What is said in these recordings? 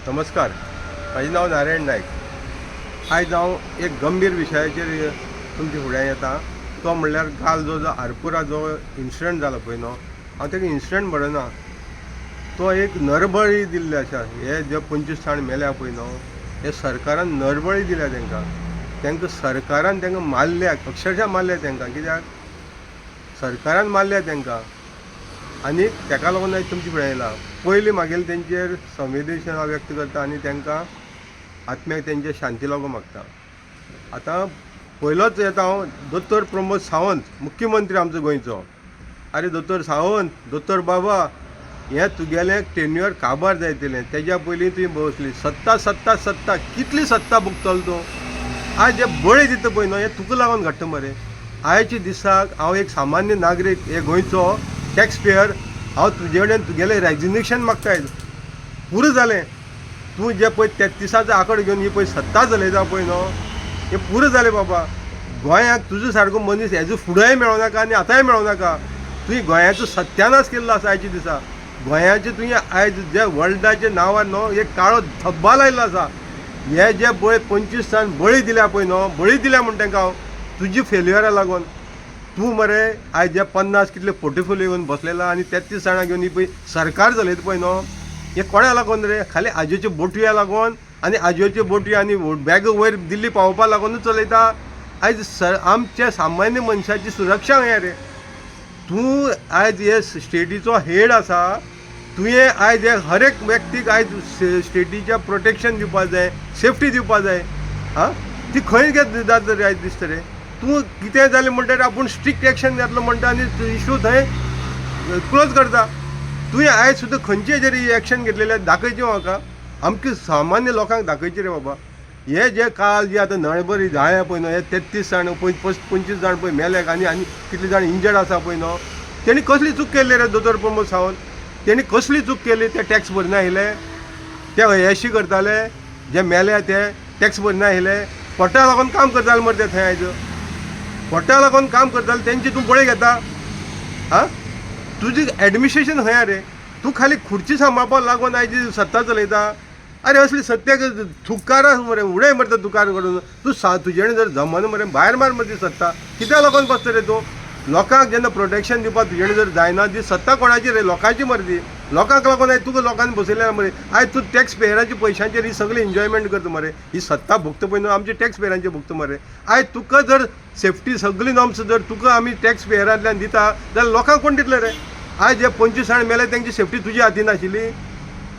नमस्कार, माझे नाव नारायण नायक. आयज हांव एक गंभीर विशयाचेर तुमचे फुड्यान येता. तो म्हणल्यार काल जो आरपुरा जो इन्सिडंट जाला पळय न्हू, हांव ताका इन्सिडंट म्हणना. तो एक नरबळी दिल्ले आसा. हे जे 25 जाण मेल्या पळय न्हू, हे सरकारान नरबळी दिल्या तांकां सरकारान तांकां मारल्यात, अक्षरशः मारल्यात तांकां. कित्याक सरकारान मारल्या तांकां. आनी ताका लागून आयज तुमचे फुड्यान येयला. पयलीं मागीर तेंचेर संवेदनशीलता व्यक्त करता आनी तांकां आत्म्याक तेंचे शांती लागूं मागता. आतां पयलोच येता हांव दोतोर प्रमोद सावंत, मुख्यमंत्री आमचो गोंयचो. अरे दोतोर सावंत, दोतोर बाबा, हें तुगेलें टेन्युअर काबार जायतलें. तेज्या पयलीं तुवें बसली सत्ता सत्ता सत्ता. कितली सत्ता भोगतलो तूं? आयज जे बळी दिता पळय न्हू, हें तुका लागून घडटा मरे. आयच्या दिसाक हांव एक सामान्य नागरीक, हे गोंयचो टॅक्स पेयर, हांव तुजे कडेन तुगेलें रेजिग्नेशन मागताय. पुरो जालें. तूं जे पळय 33 आंकडो घेवन ही पळय सत्ता चलयता पळय न्हू, हें पुरो जालें बाबा. गोंयाक तुजो सारको मनीस हेजो फुडेंय मेळों नाका आनी आतांय मेळों नाका. तुवें गोंयाचो सत्यानाश केल्लो आसा आयच्या दिसा. गोंयाचें तुवें आयज जे वर्ल्डाच्या नांवार न्हू एक काळो धब्बा लायिल्लो आसा. हे जे पळय 25 जाण बळी दिल्या पळय न्हू, बळी दिल्या म्हण तांकां हांव तुजी फेल्युअरा लागून. तूं मरे आयज जे 50 कितले पोर्टफोलियो घेवन बसलेला आनी 33 जाणां घेवन ही पळय सरकार चलयता पळय न्हू, हें कोणा लागून रे? खाली आजयोच्यो बोटया लागून आनी आजयोच्यो बोटयो आनी बॅग वयर दिल्ली पावोवपा लागूनच चलयता. आयज आमच्या सामान्य मनशाची सुरक्षा खंय रे? तूं आयज हे स्टेटीचो हेड आसा. तुवें आयज हे हर एक व्यक्तीक आयज स्टेटीच्या प्रोटेक्शन दिवपाक जाय, सेफ्टी दिवपाक जाय. हां, ती खंय जाता रे आयज दिसता रे? तूं कितें जालें म्हणटा आपूण स्ट्रिक्ट एक्शन घेतलो म्हणटा आनी इशू थंय क्लोज करता. तुवें आयज सुद्दां खंयचे हेजेर एक्शन घेतलेलें दाखयचें म्हाका. आमकां सामान्य लोकांक दाखयचें रे बाबा. हे जे काल जे आतां नळबरी जाळ्या पळय न्हू, हे 33 जाण 25 जाण पळय मेल्याक आनी कितले जाण इंजर्ड आसा पळय न्हू, तेणी कसली चूक केल्ली रे दोतोर प्रमोद सावंत? तेणी कसली चूक केली? ते टॅक्स भरना आयले, ते अयशी करताले, जे मेले ते टॅक्स भरना आयले. पोटा लागून काम करताले मरे ते थंय. आयज पोटा लागून काम करताले तेंची तूं बळी घेता? हां, तुजी एडमिनिस्ट्रेशन खंय रे? तूं खाली खुर्ची सांबाळपाक लागून आयज सत्ता चलयता. अरे असली सत्याक थुकारा मरे, उडय मरे तुकार करून. तूं तुजे कडेन जर जमना मरे, भायर मार मरे ती सत्ता. कित्याक लागून बसता रे तूं? लोकांक जेन्ना प्रोटेक्शन दिवपाक तुजे कडेन जर जायना, ती सत्ता कोणाची रे? लोकांची मरे ती. लोकांक लागून आयज तुका लोकांनी बसयल्या मरे. आयज तूं टॅक्स पेयराच्या पयशांचेर ही सगळी एन्जॉयमेंट करता मरे. ही सत्ता भोगता पळय न्हू, आमचे टॅक्स पेयरांचे भोगता मरे. आयज तुका जर सेफ्टी सगळी नॉर्म्स जर तुका आमी टॅक्स पेयरांतल्यान दिता जाल्यार लोकांक कोण दितले रे? आयज जे 25 जाण मेले तेंची सेफ्टी तुज्या हातीन आशिल्ली?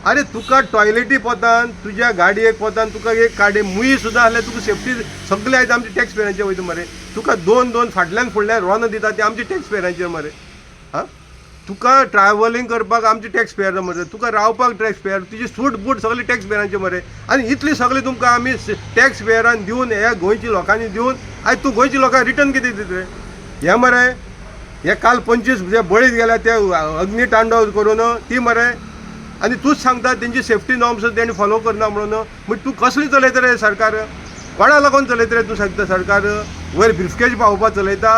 अरे तुका टॉयलेटी पोतान, तुज्या गाडयेक पोतान तुका एक काडे मुयी सुद्दां आसल्यार तुका सेफ्टी सगळे आयज आमचे टॅक्स पेयरांचे वयता मरे. तुका दोन फाटल्यान फुडल्यान रोन दिता ते आमचे टॅक्स पेयरांचेर मरे. हां, तुका ट्रॅव्हलिंग करपाक आमचे टॅक्स पेयर मरे, तुका रावपाक टॅक्स पेयर, तुजी सूट बूट सगळी टॅक्स पेयरांचे मरे. आनी इतली सगळी तुमकां आमी टॅक्स पेयरान दिवन, ह्या गोंयच्या लोकांनी दिवन आयज तूं गोंयच्या लोकांक रिटर्न कितें दिता रे? हें मरे हे काल 25 जे बळीत गेल्या ते अग्नी तांडव करून ती मरे. आनी तूंच सांगता तेंची सेफ्टी नॉर्म्स तेणी फॉलो करना म्हणून. म्हणजे तूं कसली चलयता रे सरकार? कोणा लागून चलयता रे तूं सांगता सरकार? वयर ब्रिफकेज पावोवपाक चलयता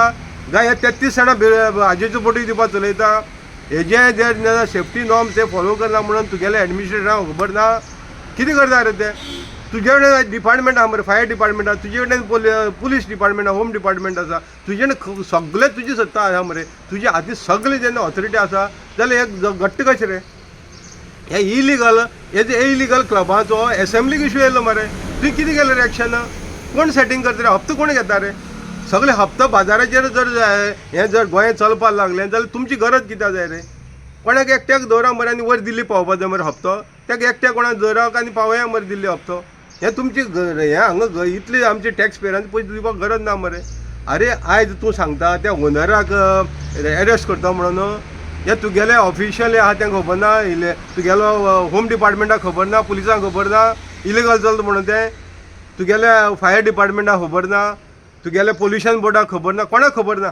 काय हे 33 जाणां हाजेच्यो बोटी दिवपाक चलयता? हेजे जे सेफ्टी नॉर्म्स ते फॉलो करना म्हणून तुगेले एडमिनिस्ट्रेटरांक खबर ना? कितें करता रे ते? तुजे कडेन डिपार्टमेंट आसा मरे, फायर डिपार्टमेंट आसा, तुजे कडेन पुलीस डिपार्टमेंट आसा, होम डिपार्टमेंट आसा, तुजे कडेन सगळे तुजी सत्ता आसा मरे. तुजे हातीन सगळी जेन्ना ऑथॉरिटी आसा जाल्यार एक घट्ट कशें रे? हे इलिगल, हे जे इलिगल क्लबाचो एसेंब्लीक इश्यू येयलो मरे. तुवें कितें केलें रे एक्शन? कोण सेटींग करता रे? हप्तो कोण घेता रे? सगळे हप्तो बाजाराचेर जर हें जर गोंय चलपाक लागलें जाल्यार तुमची गरज कित्याक जाय रे? कोणाक एकट्याक दवरा मरे आनी वयर दिल्ली पावोवपाक जाय मरे हप्तो? ताका एकट्याक कोणाक दवराक आनी पावया मरे दिल्ली हप्तो? हें तुमची हें हांगा इतली आमची टॅक्स पेयरांची पयशे दिवपाक गरज ना मरे. अरे आयज तूं सांगता त्या ओनराक एरेस्ट करता म्हणून, हे तुगेले ऑफिशियल आहा तें खबर ना, तुगेलो होम डिपार्टमेंटाक खबर ना, पुलिसांक खबर ना इलिगल चलता म्हणून तें, तुगेले फायर डिपार्टमेंटाक खबर ना, तुगेले पोल्युशन बोर्डाक खबर ना, कोणाक खबर ना?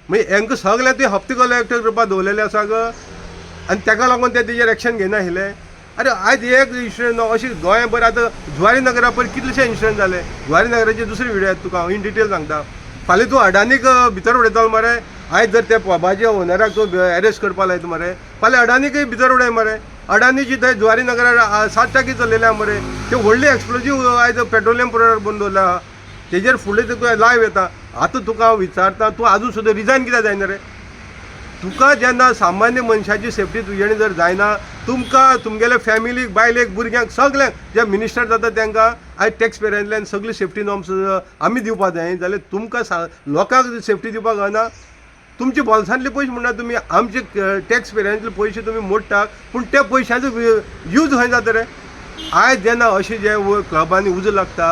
म्हणजे हांकां सगळे ते हप्ते कलेक्ट करपाक दवरलेले आसा ग, आनी ताका लागून ते तेजेर एक्शन घेना आशिल्ले. अरे आयज एक इन्सिडंट न्हू, अशी गोंयभर आतां जुवारी नगरा पयर कितलेशे इन्सिडंट जाले. जुवारी नगराची दुसरी व्हिडियो येता तुका, हांव इन डिटेल सांगता. फाल्यां तूं अडानीक भितर उडयतलो मरे. आयज जर त्या पबाच्या ओनराक तूं एरेस्ट करपाक लायता मरे, फाल्यां अडानीकय भितर उडय मरे. अडानीची थंय जुवारी नगरार 7% चलयल्या मरे ते व्हडली एक्सप्लोजीव आयज पेट्रोलियम प्रोडक्ट बंद दवरला तेजेर फुडें तुका लायव्ह येता आतां तुका हांव विचारता तूं आजून सुद्दां रिजायन कित्याक जायना रे तुका जेन्ना सामान्य मनशाची सेफ्टी तुजेणी जर जायना तुमकां तुमगेल्या फॅमिलीक बायलेक भुरग्यांक सगल्यांक जे मिनिस्टर जाता तांकां आयज टॅक्स पेयरांतल्यान सगळी सेफ्टी नॉर्म्स आमी दिवपाक जाय जाल्यार तुमकां लोकांक सेफ्टी दिवपाक जायना तुमचे बोल्सांतले पयशे म्हणटा तुमी आमचे टॅक्स पेयरांतले पयशे तुमी मोडटात पूण त्या पयशांचो यूज खंय जाता रे आयज जेन्ना अशे जे क्लबांनी उजो लागता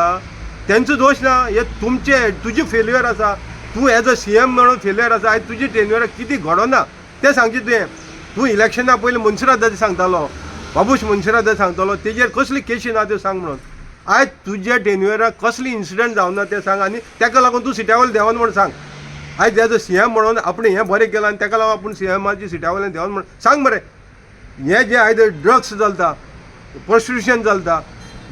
तेंचो दोश ना हे तुजें फेल्युअर आसा तूं एज अ CM म्हणून फेल्युअर आसा आयज तुजी टेन्युअराक कितें घडोना तें सांगचें तुवें तूं इलेक्शना पयलीं मनसुरादाचे सांगतालो बाबूश मनसुरादा सांगतालो तेजेर कसली केशी ना त्यो सांग म्हणून आयज तुज्या टेन्युअराक कसली इन्सिडंट जावना तें सांग आनी ताका लागून तूं सिट्या वयल्यान देंवन म्हण सांग आयज एज अ CM म्हणून आपण हें बरें केलां आनी ताका लागून आपूण CMची सिट्या वयल्यान देंवन म्हण सांग मरे हें जें आयज ड्रग्स चलता प्रोस्टिट्यूशन चलता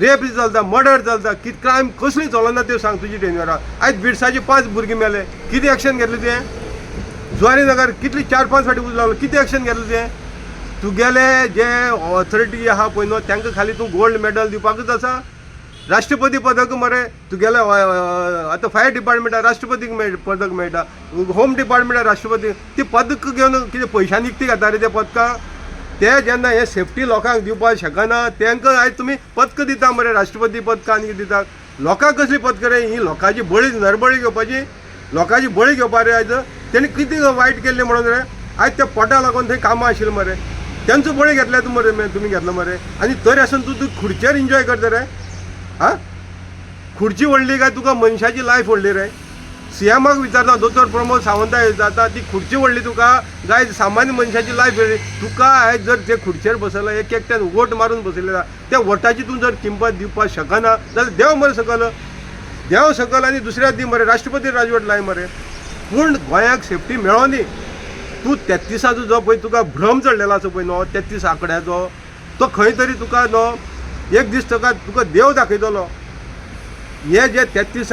रेप चलता मर्डर चलता कितें क्रायम कसली चलना त्यो सांग तुजी टेन्युअराक आयज बिडसाची 5 भुरगीं मेले कितें एक्शन घेतलें तुवें जुवारी नगर कितली 4-5 फावटी उज लागलो कितें एक्शन घेतलें तुवें तुगेले जे ऑथॉरिटी आहा पळय न्हू तांकां खाली तूं गोल्ड मेडल दिवपाकूच आसा राष्ट्रपती पदक मरे तुगेले आतां फायर डिपार्टमेंटाक राष्ट्रपतीक पदक मेळटा होम डिपार्टमेंटाक राष्ट्रपती ती पदक घेवन कितें पयशांनी विकती घेता रे त्या पदकां ते जेन्ना हे सेफ्टी लोकांक दिवपाक शकना तांकां आयज तुमी पदकां दिता मरे राष्ट्रपती पदकां आनी कितें दिता लोकांक कसली पदकां रे ही लोकांची बळी नरबळी घेवपाची लोकांची बळी घेवपा रे आयज तेणी कितें वायट केल्लें म्हणून रे आयज त्या पोटा लागून थंय कामां आशिल्लीं मरे तेंचो बळी घेतले मरे तुमी घेतलो मरे आनी तरी आसून तूं खुर्चेर एन्जॉय करता रे हां खुर्ची व्हडली काय तुका मनशाची लायफ व्हडली रे CMाक विचारता दोतोर प्रमोद सावंताय जाता ती खुर्ची व्हडली तुका गाय सामान्य मनशाची लायफ व्हडली तुका आयज जर ते खुर्चेर बसयला एक एकट्यान वोट मारून बसयलेला त्या वोटाची तूं जर किंमत दिवपाक शकना जाल्यार देव मरे सकल आनी दुसऱ्या दी मरे राष्ट्रपती राजवट लाय मरे पूण गोंयाक सेफ्टी मेळोनी तूं 33 जो पळय तुका भ्रम चडलेलो आसा पळय न्हू 33 आंकड्याचो तो खंय तरी तुका न्हू एक दीस तुका देव दाखयतलो हे जे 33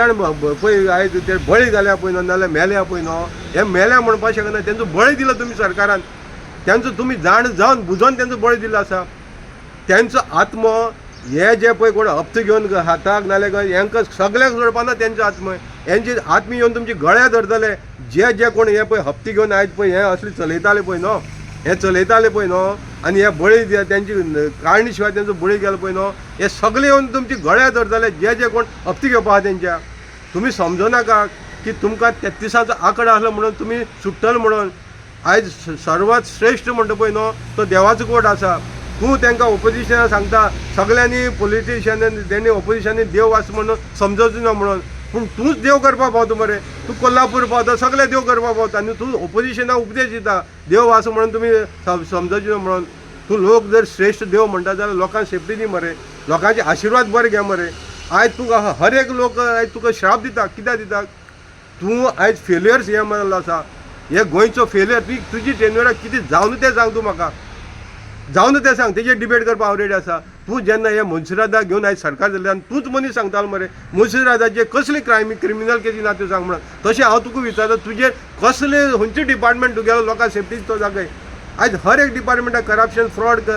पळय आयज ते बळी जाल्या पळय न्हू नाल्यार मेल्या पळय न्हू हे मेल्या म्हणपाक शकना तेंचो बळी दिलो तुमी सरकारान तेंचो तुमी जाण जावन बुजोवन तेंचो बळी दिलो आसा तेंचो आत्म हे जे पळय कोण हप्तो घेवन हाताक नाल्यार हेंकां सगळ्यांक जोडपाना तेंचो आत्म हेंचे आत्मी येवन तुमचे गळ्या धरतले जे कोण हे पळय हप्ते घेवन आयज पळय हे असले चलयताले पळय न्हू हे चलयताले पळय न्हू आनी हे बळी तेंची काळणी शिवाय तेंचो बळी गेलो पळय न्हू हे सगळे येवन तुमची गळ्या धरतले जे कोण हप्ते घेवपा आहा तेंच्या तुमी समजो नाका की तुमकां 33 आंकडो आसलो म्हणून तुमी सुट्टल म्हणून आयज सर्वात श्रेश्ठ म्हणटा पळय न्हू तो देवाचो कोट आसा तूं तांकां ऑपोजिशनाक सांगता सगळ्यांनी पॉलिटिशियनांनी तेणी ऑपोजिशनांनी देव आसा म्हणून समजोवचो ना म्हणून पूण तूंच देव करपाक पावता मरे तूं कोल्हापूर पावता सगळे देव करपाक पावता आनी तूं ऑपोजिशनाक उपदेश दिता देव आसा म्हणून तुमी समजोवचें ना म्हणून तूं लोक जर श्रेश्ठ देव म्हणटा जाल्यार लोकांक सेफ्टी दी मरे लोकांचे आशिर्वाद बरे घे मरे आयज तुका हर एक लोक आयज तुका श्राप दिता कित्याक दिता तूं आयज फेल्युअर CM जाल्लो आसा हे गोंयचो फेल्युअर तुजी टेन्युअराक कितें जावन तें सांग तूं म्हाका जावन तें सांग तेजेर डिबेट करपाक हांव रेडी आसा तूं जेन्ना हे मनसुरादाक घेवन आयज सरकार जाल्ले आनी तूंच मनीस सांगतालो मरे मनसुरादाचे कसली क्रिमिनल केसी ना त्यो सांग म्हणून तशें हांव तुका विचारता तुजेर कसले खंयचे डिपार्टमेंट तुगेलो लोकांक सेफ्टी तो जागय आयज हर एक डिपार्टमेंटाक करप्शन फ्रॉड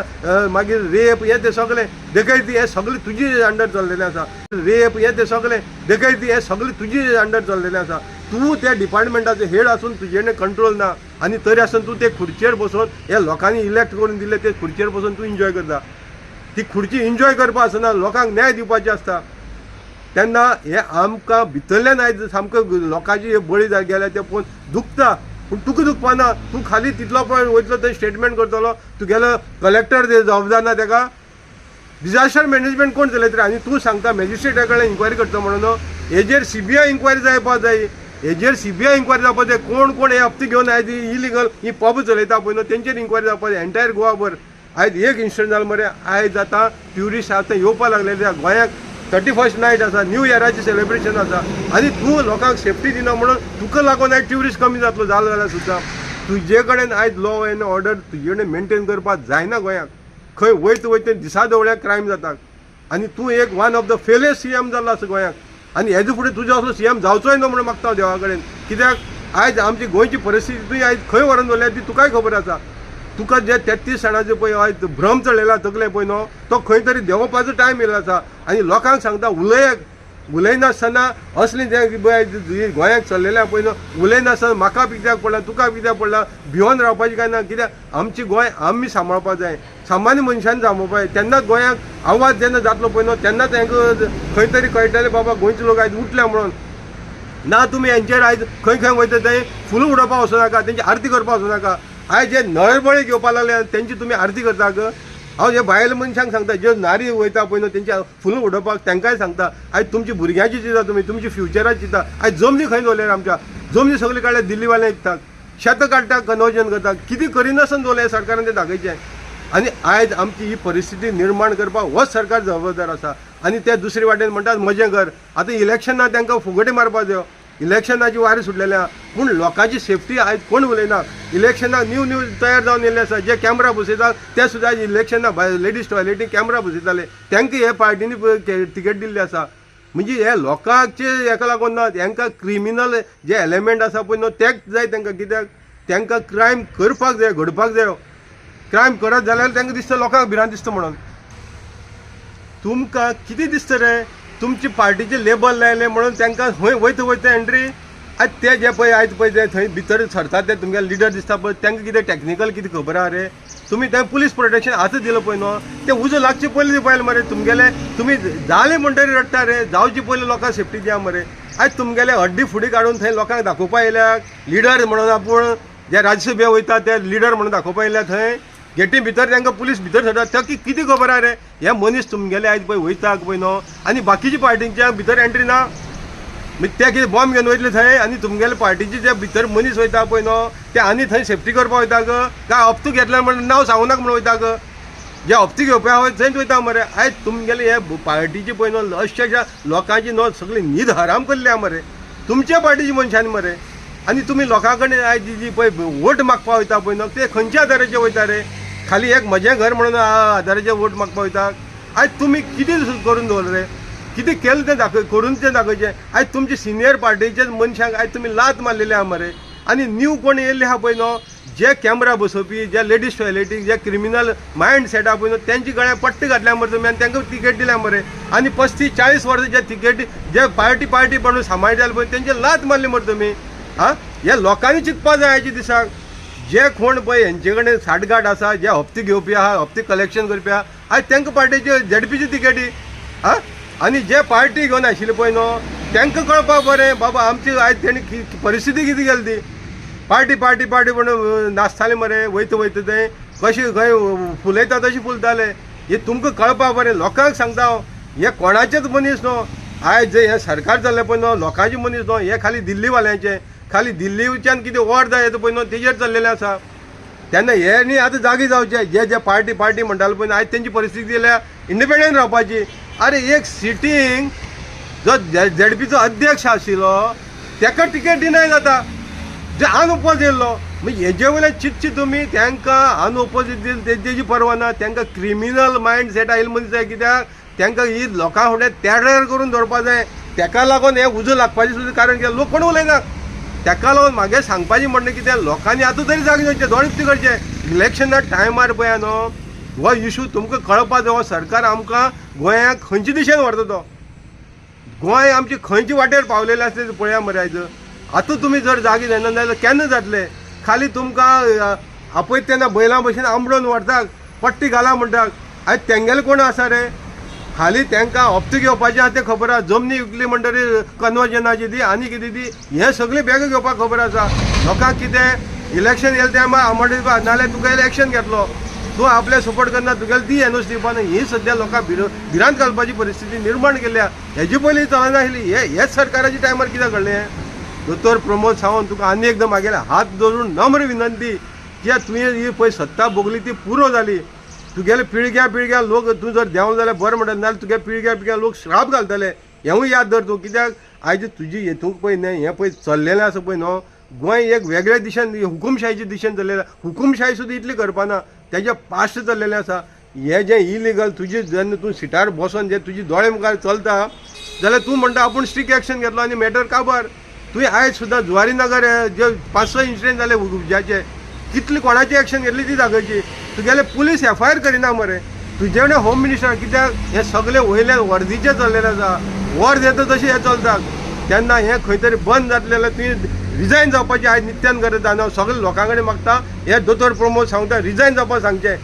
मागीर रेप हे ते सगळे देखैती हे सगळे तुजी अंडर चल्लेले आसा रेप हे ते सगळे देखैती हे सगळे तुजी अंडर चल्लेले आसा तूं त्या डिपार्टमेंटाचो हेड आसून तुजेने कंट्रोल ना आनी तरी आसून तूं ते खुर्चेर बसून हे लोकांनी इलेक्ट करून दिले ते खुर्चेर बसून तूं एन्जॉय करता ती खुर्ची एन्जॉय करपा आसना लोकांक न्याय दिवपाचें आसता तेन्ना हे आमकां भितरल्यान आयज सामको लोकांची बळी गेल्या ते पळोवन दुखता पूण तुका दुखपाना तूं खाली तितलो पळय वयतलो थंय स्टेटमेंट करतलो तुगेलो कलेक्टर जबाबदार ना ताका डिजास्टर मॅनेजमेंट कोण चलयता आनी तूं सांगता मॅजिस्ट्रेटा कडेन इन्क्वायरी करता म्हणून हेजेर CBI इन्क्वायरी जावपा जाय हेजेर CBI इन्क्वायरी जावपा जाय कोण हे हप्ते घेवन आयज इलिगल ही पब चलयता पळय न्हू तेंचेर इन्क्वायरी जावपा जाय एंटायर गोवाभर आयज एक इन्सिडंट जालो मरे आयज आतां ट्युरिस्ट आतां येवपा लागलेले गोंयाक 31st नायट आसा न्यू इयराचें सेलिब्रेशन आसा आनी तूं लोकांक सेफ्टी दिना म्हणून तुका लागून आयज ट्युरिस्ट कमी जातलो जालो जाल्यार सुद्दां तुजे कडेन आयज लॉ एंड ऑर्डर तुजे कडेन मेंटेन करपाक जायना गोंयाक खंय वयता दिसा दवळ्याक क्रायम जाता आनी तूं एक वन ऑफ द फेलेस्ट CM जाल्लो आसा गोंयाक आनी हेजे फुडें तुजो असलो CM जावचोय न्हू म्हणून मागता देवा कडेन कित्याक आयज आमची गोंयची परिस्थिती तुवें आयज खंय व्हरून दवरल्या ती तुकाय खबर आसा तुका जे 33 जाणांचे पळय हय भ्रम चडलेला तकले पळय न्हू तो खंय तरी देंवोवपाचो टायम येयलो आसा आनी लोकांक सांगता उलयनासतना असली जे गोंयांत चल्लेल्या पळय न्हू उलयनासतना म्हाका कित्याक पडला तुका कित्याक पडला भिवून रावपाचें काय ना कित्याक आमची गोंय आमी सांबाळपाक जाय सामान्य मनशान सांबाळपाक जाय तेन्नाच गोंयाक आवाज जेन्ना जातलो पळय न्हू तेन्ना तांकां खंय तरी कळटलें बाबा गोंयचे लोक आयज उठले म्हणून ना तुमी हेंचेर आयज खंय खंय वयता थंय फुलां उडोवपाक वचूं नाका तेंची आरती करपाक वचूं नाका आयज जे नळबळे घेवपाक लागले तेंची तुमी आरती करताक हांव जे भायल्या मनशांक सांगता जे नारी वयता पळय न्हू तेंची फुलां उडोवपाक तांकांय सांगता आयज तुमची भुरग्यांची चिंता तुमी तुमची फ्युचराची चिंता आयज जमनी खंय दवरल्यार आमच्या जमनी सगळे काडल्या दिल्लीवाले विकतात शेतां काडटा कन्वर्जन करता कितें करिनासन दवरलें सरकारान तें दाखयचें आनी आयज आमची ही परिस्थिती निर्माण करपाक होच सरकार जबाबदार आसा आनी ते दुसरे वाटेन म्हणटात मजें कर आतां इलेक्शनाक तांकां फुगटी मारपाक जायो इलेक्शनाची वारी सुटलेल्या पूण लोकांची सेफ्टी आयज कोण उलयना इलेक्शनाक न्यू तयार जावन येयल्ले आसा जे कॅमेरा बसयतात ते सुद्दां इलेक्शनाक भायर लेडीज टॉयलेटीक कॅमेरा बसयताले तांकां हे पार्टीनी तिकेट दिल्ली आसा म्हणजे हे लोकांचे हेका लागून ना तांकां क्रिमिनल जे एलिमेंट आसा पळय न्हू तेच जाय तांकां कित्याक तांकां क्रायम करपाक जाय घडपाक जाय क्रायम करत जाल्यार तांकां दिसता लोकांक भिरांत दिसता म्हणून तुमकां कितें दिसता रे तुमची पार्टीचे लेबल लायले म्हणून तांकां खंय वयता एंट्री आयज ते जे पळय आयज पळय ते थंय भितर सरतात ते तुमगे लिडर दिसता पळय तांकां कितें टॅक्निकल कितें खबर आहा रे तुमी थंय पुलीस प्रोटेक्शन आतां दिलं पळय न्हू ते उजो लागचे पयलीं दिवपाक मरे तुमगेले तुमी जाले म्हणटरी रडटा रे जावचे पयलीं लोकांक सेफ्टी दिया मरे आयज तुमगेले हड्डी फुडी काडून थंय लोकांक दाखोवपाक येयल्यात लिडर म्हणून आपूण जे राज्यसभेक वयता ते लिडर म्हणून दाखोवपाक येयल्या थंय गेटी भितर तांकां पुलीस भितर सरतात ताका कितें खबर आहा रे हे मनीस तुमगेले आयज पळय वयताक पळय न्हू आनी बाकीच्या पार्टींच्या भितर एंट्री ना ते कितें बॉम्ब घेवन वयतले थंय आनी तुमगेले पार्टीचे जे भितर मनीस वयता पळय न्हू ते आनी थंय सेफ्टी करपाक वयता काय हप्तो घेतल्यार म्हणून नांव सांगूं नाका म्हणून वयता जे हप्ते घेवपा थंयच वयता मरे आयज तुमगेले हे पार्टीचे पळय न्हू अशा लोकांची न्हू सगळी न्हीद हराम केल्ली आहा मरे तुमच्या पार्टीची मनशांनी मरे आनी तुमी लोकां कडेन आयज जी पळय वोट मागपाक वयता पळय न्हू ते खंयच्या आदाराचेर वयता रे खाली एक म्हजें घर म्हणून आदाराचेर वोट मागपाक वयता आयज तुमी कितें करून दवरलें रे कितें केलें तें करून तें दाखोवचें आयज तुमचे सिनियर पार्टीचे मनशांक आयज तुमी लात मारलेले आहा मरे आनी न्यू कोण येयल्ले आहा पळय न्हू जे कॅमेरा बसोवपी जे लेडीज टॉयलेटीक जे क्रिमिनल मायंड सेट आहा पळय न्हू तेंची गळ्या पट्टी घातल्या मरे तुमी आनी तांकां तिकेट दिल्या मरे आनी 35-40 वर्सां जे तिकेटी जे पार्टी म्हणून सांबाळटाले पळय तेंची लात मारली मरे तुमी हे लोकांनी चिंतपाक जाय आयच्या दिसाक जे कोण पळय हेंचे कडेन साठगाठ आसा जे हप्ते घेवपी आहा हप्ते कलेक्शन करपी आहा आयज तांकां पार्टीचे झेडपीची तिकेटी आनी जे पार्टी घेवन आशिल्ले पळय न्हू तांकां कळपाक बरें बाबा आमची आयज तेणी परिस्थिती कितें केली ती पार्टी म्हणून नाचताले मरे वयता थंय कशें खंय फुलयता तशें फुलताले हे तुमकां कळपाक बरें लोकांक सांगता हांव हे कोणाचेच मनीस न्हू आयज जे हे सरकार जाल्लें पळय न्हू लोकांचे मनीस न्हू हे खाली दिल्लीवाल्यांचे खाली दिल्लीच्यान कितें वड जाय येता पळय न्हू तेजेर चल्लेलें आसा तेन्ना हे न्ही आतां जागी जावचे जे पार्टी म्हणटाले पळय आयज तेंची परिस्थिती जाल्या इंडिपेंडंट रावपाची अरे एक सिटींग जो झेडपीचो अध्यक्ष आशिल्लो ताका टिकेट डिनाय जाता जे अनओपोज येयल्लो म्हणजे हेजे वयल्यान चिंतची तुमी तांकां अनओपोजीट दिली तेजी परवा ना तांकां क्रिमिनल मायंड सेट आयिल्लो मनीस जाय कित्याक तांकां ही लोकां फुडें तेडर करून दवरपा जाय ताका लागून हे उजो लागपाचें सुद्दां कारण केलें लोक कोण उलयना ताका लागून म्हागे सांगपाचें म्हणणें कितें लोकांनी आतां तरी जागे जावचें दोन उक्ती करचें इलेक्शना टायमार पळय न्हू हो इशू तुमकां कळपा जाय हो सरकार आमकां गोंयाक खंयचे दिशेन व्हरता तो गोंय आमची खंयचे वाटेर पावलेलें आसा तें पळया मरे आयज आतां तुमी जर जागे जायना जाल्यार केन्ना जातले खाली तुमकां आपयत तेन्ना बैलां भशेन आंबडोवन व्हरतात पट्टी घाला म्हणटात आयज तेंगेले कोण आसा रे खाली तांकां हप्ते घेवपाचे आहा तें खबर आहा जमनी विकली म्हणटरी कन्वर्जनाची दी आनी कितें दी हें सगळें बेग घेवपाक खबर आसा लोकांक कितें इलेक्शन येयलें तें आमडे नाल्यार तुका इलेक्शन घेतलो तूं आपले सपोर्ट करना तुगेले दी एनओसी दिवपाना ही सद्या लोकांक भिरांत घालपाची परिस्थिती निर्माण केल्या हेजे पयलीं चलनाशिल्ली हेच सरकाराच्या टायमार कित्याक घडलें दोतोर प्रमोद सावंत तुका आनी एकदां म्हागेले हात धरून नम्र विनंती कित्याक तुवें ही पळय सत्ता भोगली ती पुरो जाली तुगेले पिळग्या लोक तूं जर देंव जाल्यार बरें म्हणटा नाल्यार तुगे पिळग्या लोक श्राप घालतले हेंवूय याद धर तूं कित्याक आयज तुजी हेतूंक पळय न्ही हें पळय चल्लेलें आसा पळय न्हू गोंय एक वेगळ्या दिशेन हुकुमशाहीच्या दिशेन चल्लेलें हुकुमशाही सुद्दां इतली करपाना तेजे पास्ट चल्लेलें आसा हे जे इलिगल तुजी जेन्ना तूं सिटार बसोन जे तुजी दोळे मुखार चलता जाल्यार तूं म्हणटा आपूण स्ट्रिक्ट एक्शन घेतलो आनी मॅटर काबार तुवें आयज सुद्दां जुवारी नगर जे 5-6 इन्सिडेंट जाले उज्याचे कितली कोणाची एक्शन घेतली ती दाखोवची तुगेले पुलीस FIR करिना मरे तुजे कडेन होम मिनिस्टर कित्याक हे सगळे वयले वर्दीचे चल्लेले आसा वर्द येता तशें हे चलतात तेन्ना हे खंय तरी बंद जातलें जाल्यार तुवें रिजायन जावपाची आयज नित्यान गरज आसा हांव सगळे लोकां कडेन मागता हे दोतोर प्रमोद सांगता रिजायन जावपाक सांगचें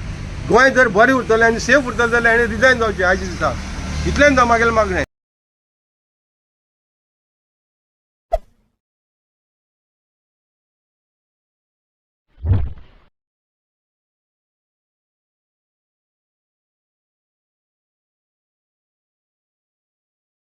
गोंय जर बरें उरतलें आनी सेफ उरतलें जाल्यार हेणें रिजायन जावचें आयच्या दिसा इतलेंच म्हागेलें मागणें